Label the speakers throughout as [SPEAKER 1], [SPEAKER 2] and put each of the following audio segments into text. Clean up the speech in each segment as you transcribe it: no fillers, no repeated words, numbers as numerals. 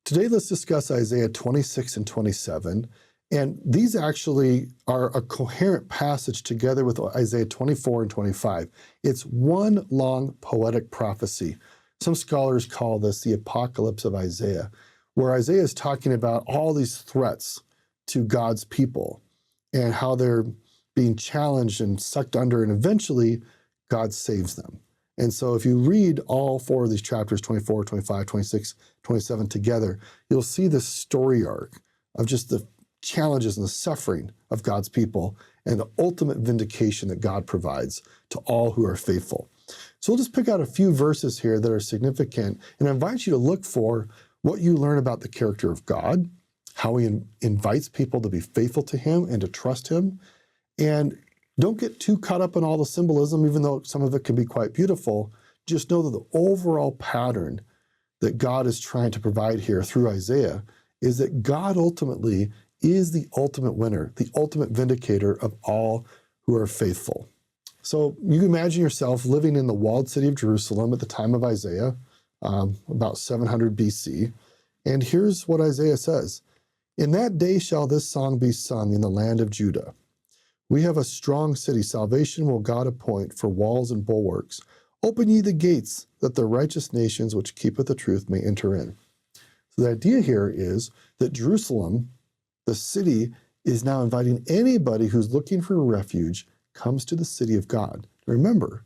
[SPEAKER 1] Today, let's discuss Isaiah 26 and 27. And these actually are a coherent passage together with Isaiah 24 and 25. It's one long poetic prophecy. Some scholars call this the apocalypse of Isaiah, where Isaiah is talking about all these threats to God's people and how they're being challenged and sucked under, and eventually God saves them. And so if you read all four of these chapters, 24, 25, 26, 27 together, you'll see this story arc of just the challenges and the suffering of God's people and the ultimate vindication that God provides to all who are faithful. So we'll just pick out a few verses here that are significant, and I invite you to look for what you learn about the character of God, how he invites people to be faithful to him and to trust him. And don't get too caught up in all the symbolism, even though some of it can be quite beautiful. Just know that the overall pattern that God is trying to provide here through Isaiah is that God ultimately is the ultimate winner, the ultimate vindicator of all who are faithful. So you can imagine yourself living in the walled city of Jerusalem at the time of Isaiah, about 700 BC. And here's what Isaiah says. In that day shall this song be sung in the land of Judah. We have a strong city. Salvation will God appoint for walls and bulwarks. Open ye the gates, that the righteous nations which keepeth the truth may enter in. So the idea here is that Jerusalem, the city, is now inviting anybody who's looking for refuge comes to the city of God. Remember,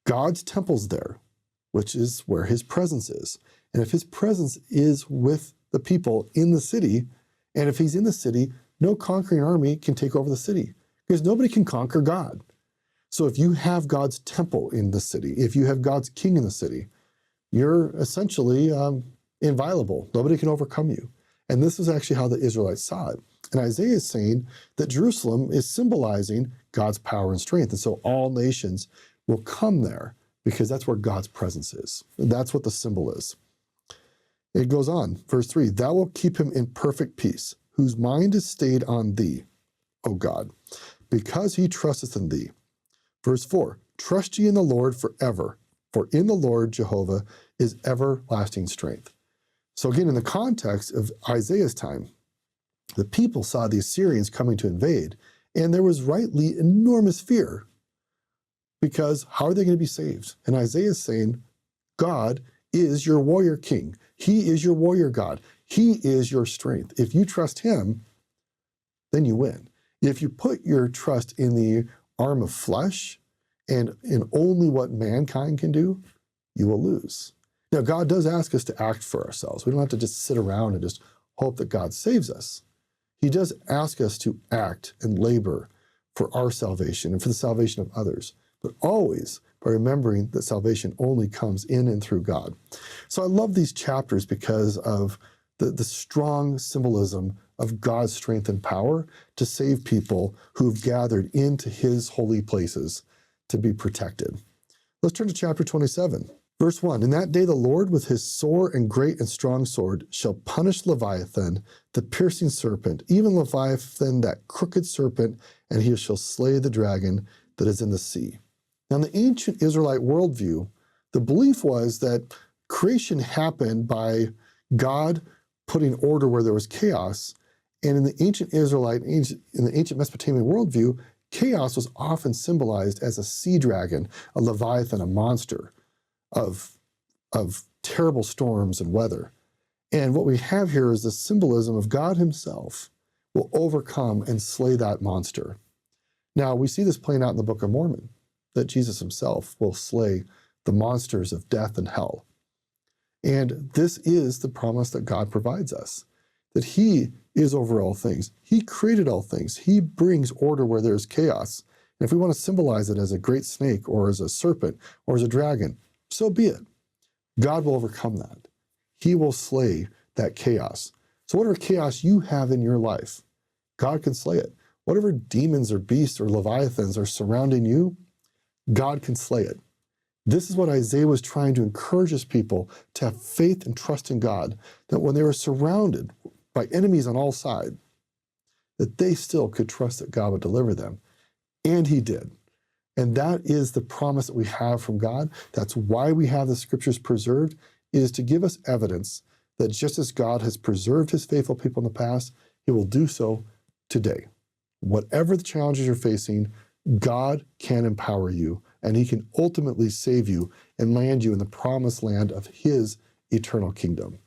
[SPEAKER 1] God's temple's there, which is where his presence is. And if his presence is with the people in the city, and if he's in the city, no conquering army can take over the city, because nobody can conquer God. So if you have God's temple in the city, if you have God's king in the city, you're essentially inviolable. Nobody can overcome you. And this is actually how the Israelites saw it. And Isaiah is saying that Jerusalem is symbolizing God's power and strength. And so all nations will come there because that's where God's presence is. And that's what the symbol is. It goes on, verse 3, thou wilt keep him in perfect peace, whose mind is stayed on thee, O God, because he trusteth in thee. Verse 4, trust ye in the Lord forever, for in the Lord Jehovah is everlasting strength. So again, in the context of Isaiah's time, the people saw the Assyrians coming to invade, and there was rightly enormous fear, because how are they going to be saved? And Isaiah is saying, God is your warrior king. He is your warrior God. He is your strength. If you trust him, then you win. If you put your trust in the arm of flesh and in only what mankind can do, you will lose. Now, God does ask us to act for ourselves. We don't have to just sit around and just hope that God saves us. He does ask us to act and labor for our salvation and for the salvation of others, but always by remembering that salvation only comes in and through God. So I love these chapters because of the strong symbolism of God's strength and power to save people who've gathered into his holy places to be protected. Let's turn to chapter 27. Verse 1, in that day the Lord with his sore and great and strong sword shall punish Leviathan, the piercing serpent, even Leviathan, that crooked serpent, and he shall slay the dragon that is in the sea. Now in the ancient Israelite worldview, the belief was that creation happened by God putting order where there was chaos, and in the ancient in the ancient Mesopotamian worldview, chaos was often symbolized as a sea dragon, a Leviathan, a monster of terrible storms and weather. And what we have here is the symbolism of God himself will overcome and slay that monster. Now, we see this playing out in the Book of Mormon, that Jesus himself will slay the monsters of death and hell. And this is the promise that God provides us, that he is over all things. He created all things. He brings order where there's chaos. And if we want to symbolize it as a great snake or as a serpent or as a dragon, so be it. God will overcome that. He will slay that chaos. So whatever chaos you have in your life, God can slay it. Whatever demons or beasts or leviathans are surrounding you, God can slay it. This is what Isaiah was trying to encourage his people to have faith and trust in God, that when they were surrounded by enemies on all sides, that they still could trust that God would deliver them. And he did. And that is the promise that we have from God. That's why we have the scriptures preserved, is to give us evidence that just as God has preserved his faithful people in the past, he will do so today. Whatever the challenges you're facing, God can empower you, and he can ultimately save you and land you in the promised land of his eternal kingdom.